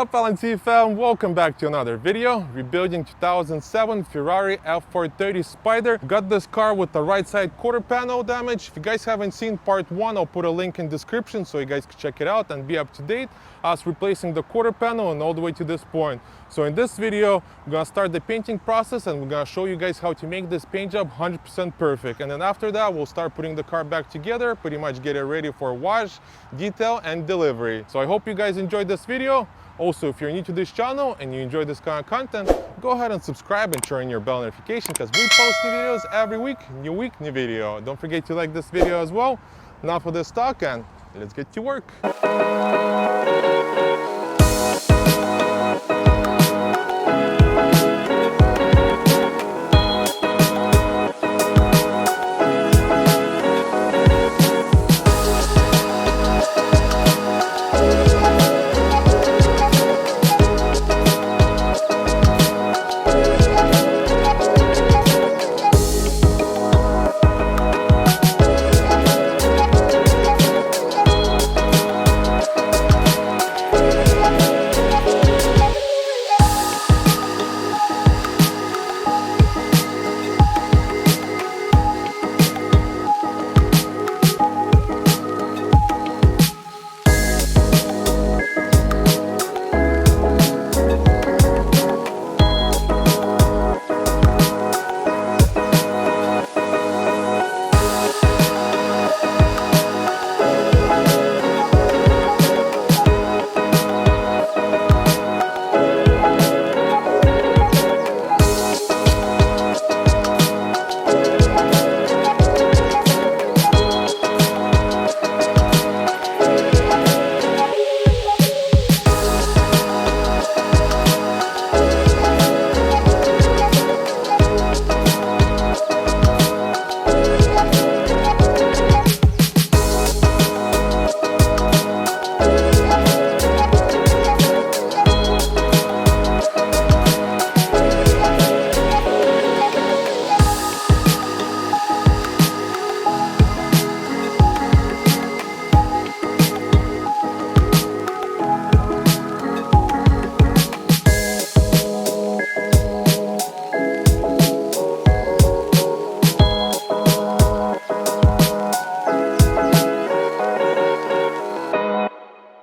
up, LNC fam? Welcome back to another video. Rebuilding 2007 Ferrari F430 Spider. Got this car with the right side quarter panel damage. If you guys haven't seen part 1, I'll put a link in description so you guys can check it out and be up to date. Us replacing the quarter panel and all the way to this point. So in this video, we're gonna start the painting process and we're gonna show you guys how to make this paint job 100% perfect. And then after that, we'll start putting the car back together, pretty much get it ready for wash, detail, and delivery. So I hope you guys enjoyed this video. Also, if you're new to this channel and you enjoy this kind of content, go ahead and subscribe and turn on your bell notification because we post new videos every week, new video. Don't forget to like this video as well. Enough for this talk and let's get to work.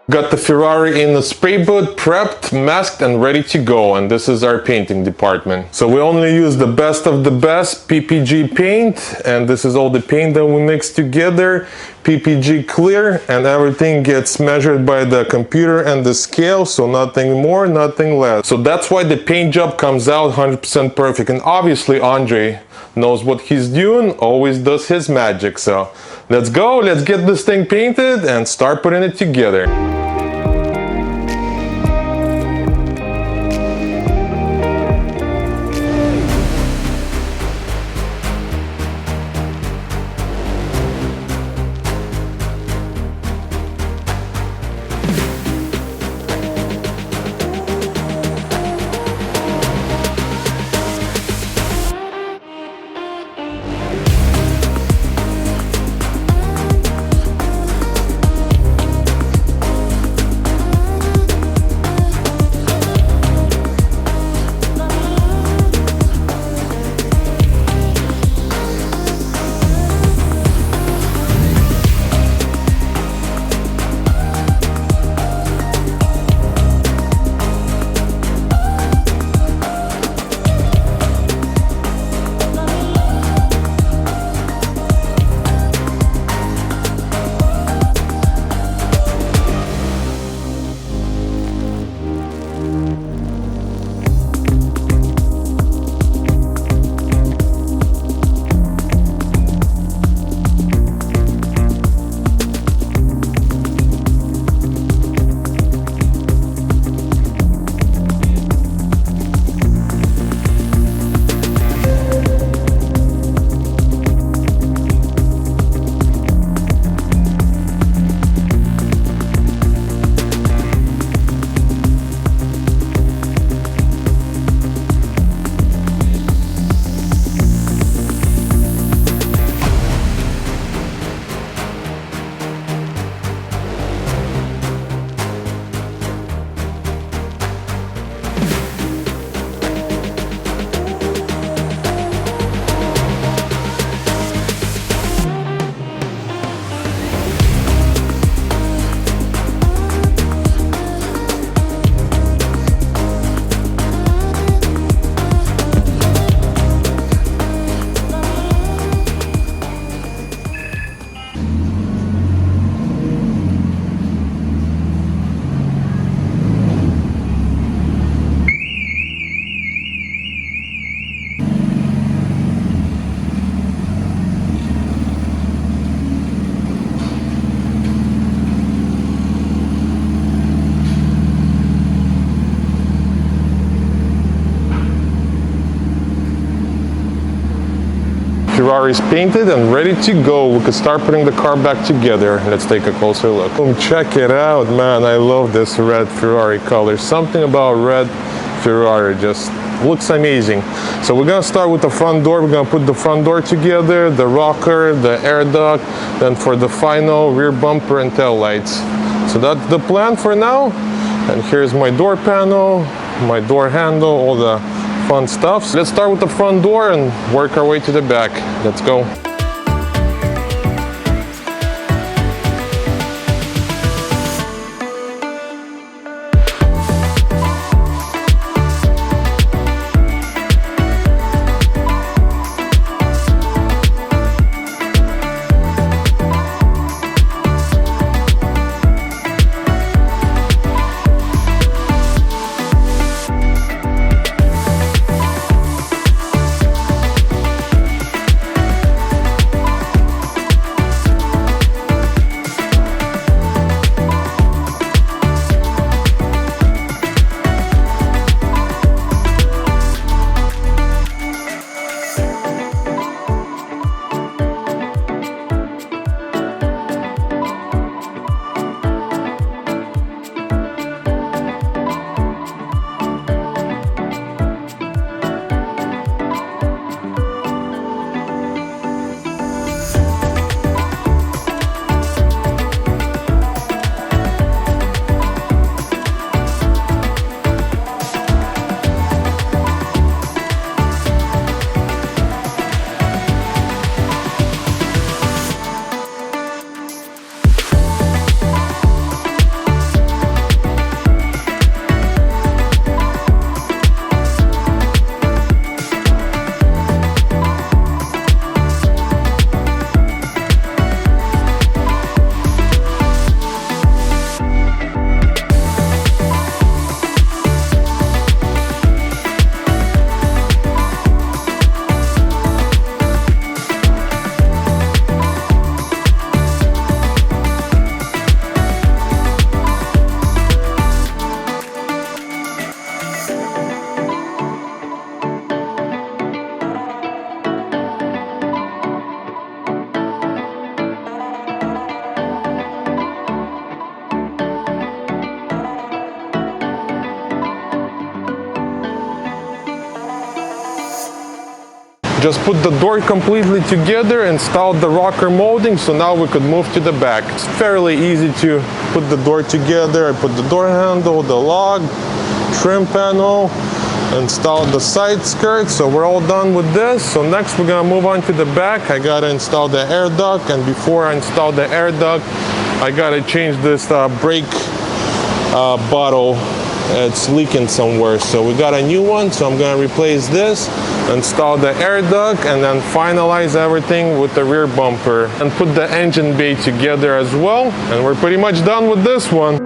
Got the Ferrari in the spray booth, prepped, masked, and ready to go. And this is our painting department. So we only use the best of the best PPG paint. And this is all the paint that we mix together. PPG clear, and everything gets measured by the computer and the scale. So nothing more, nothing less. So that's why the paint job comes out 100% perfect. And obviously Andre knows what he's doing, always does his magic. So let's go, let's get this thing painted and start putting it together. Ferrari's painted and ready to go. We could start putting the car back together. Let's take a closer look. Check it out, man. I love this red Ferrari color. Something about red Ferrari just looks amazing. So we're gonna start with the front door. We're gonna put the front door together, the rocker, the air duct, then for the final rear bumper and tail lights. So that's the plan for now. And here's my door panel, my door handle, all the fun stuff. So let's start with the front door and work our way to the back. Let's go. Just put the door completely together, installed the rocker molding, so now we could move to the back. It's fairly easy to put the door together. I put the door handle, the log, trim panel, installed the side skirt, so we're all done with this. So next we're gonna move on to the back. I gotta install the air duct, and before I install the air duct, I gotta change this brake bottle. It's leaking somewhere, so we got a new one, so I'm gonna replace this, install the air duct, and then finalize everything with the rear bumper and put the engine bay together as well, and we're pretty much done with this one.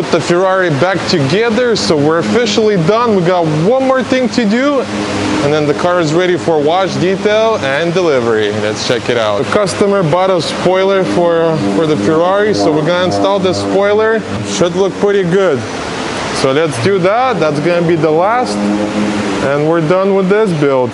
Put the Ferrari back together, so we're officially done. We got one more thing to do, and then the car is ready for wash, detail, and delivery. Let's check it out. The customer bought a spoiler for the Ferrari, so we're gonna install the spoiler. Should look pretty good. So let's do that. That's gonna be the last, and we're done with this build.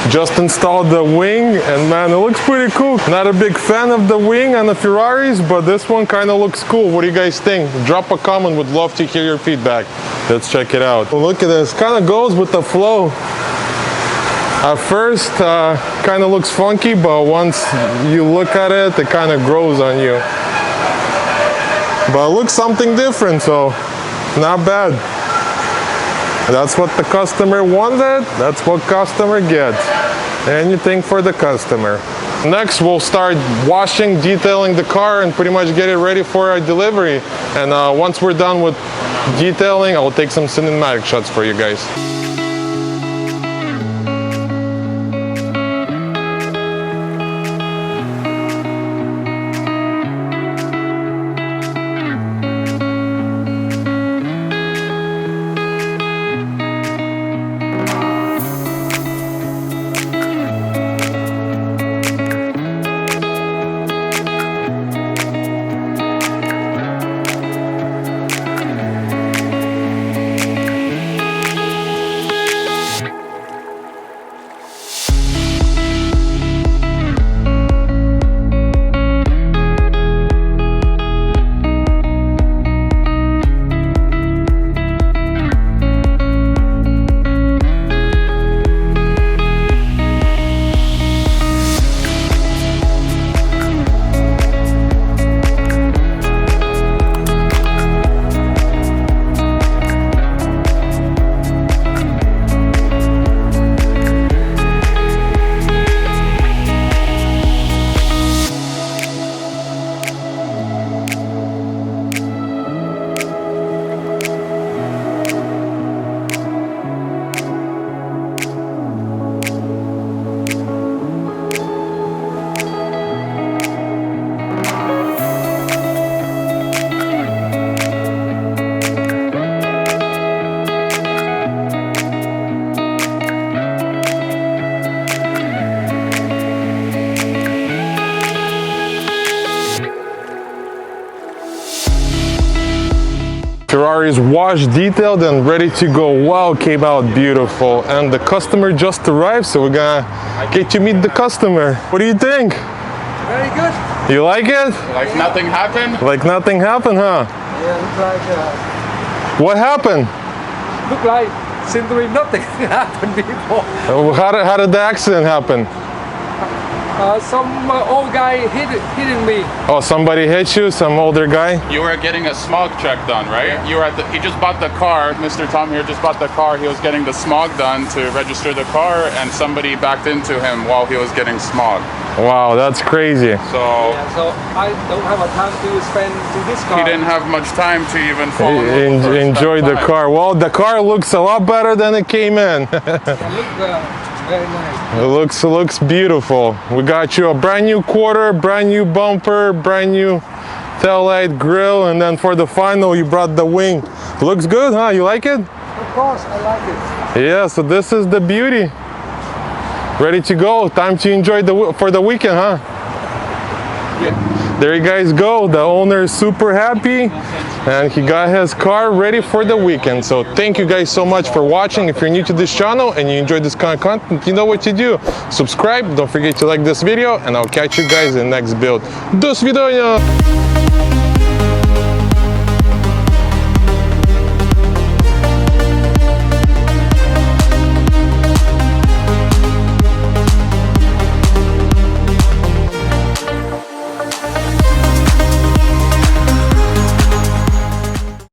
Just installed the wing, and man, it looks pretty cool. Not a big fan of the wing on the Ferraris, but this one kind of looks cool. What do you guys think? Drop a comment, would love to hear your feedback. Let's check it out. Well, look at this, kind of goes with the flow. At first, kind of looks funky, but once you look at it, it kind of grows on you. But it looks something different, so not bad. That's what the customer wanted, that's what customer gets. Anything for the customer. Next, we'll start washing, detailing the car, and pretty much get it ready for our delivery. And once we're done with detailing, I'll take some cinematic shots for you guys. Ferrari is washed, detailed, and ready to go. Wow, came out beautiful. And the customer just arrived, so we're gonna get to meet the customer. What do you think? Very good. You like it? Like nothing happened? Like nothing happened, huh? Yeah, look like What happened? look like seemed to be nothing happened before. How did the accident happen? Some old guy hitting me. Oh, somebody hit you? Some older guy? You were getting a smog check done, right? You were at he just bought the car. Mr. Tom here just bought the car. He was getting the smog done to register the car, and somebody backed into him while he was getting smog. Wow, that's crazy. So, Yeah, so I don't have a time to spend to this car. he didn't have much time to even fall in love with Enjoy the step car. Well, the car looks a lot better than it came in. Look very nice. It looks beautiful. We got you a brand new quarter, brand new bumper, brand new tail light, grill, and then for the final you brought the wing. Looks good, huh? You like it? Of course, I like it. Yeah, so this is the beauty. Ready to go. Time to enjoy for the weekend, huh? Yeah. There you guys go. The owner is super happy and he got his car ready for the weekend. So thank you guys so much for watching. If you're new to this channel and you enjoyed this kind of content, you know what to do. Subscribe, don't forget to like this video, and I'll catch you guys in the next build. До свидания!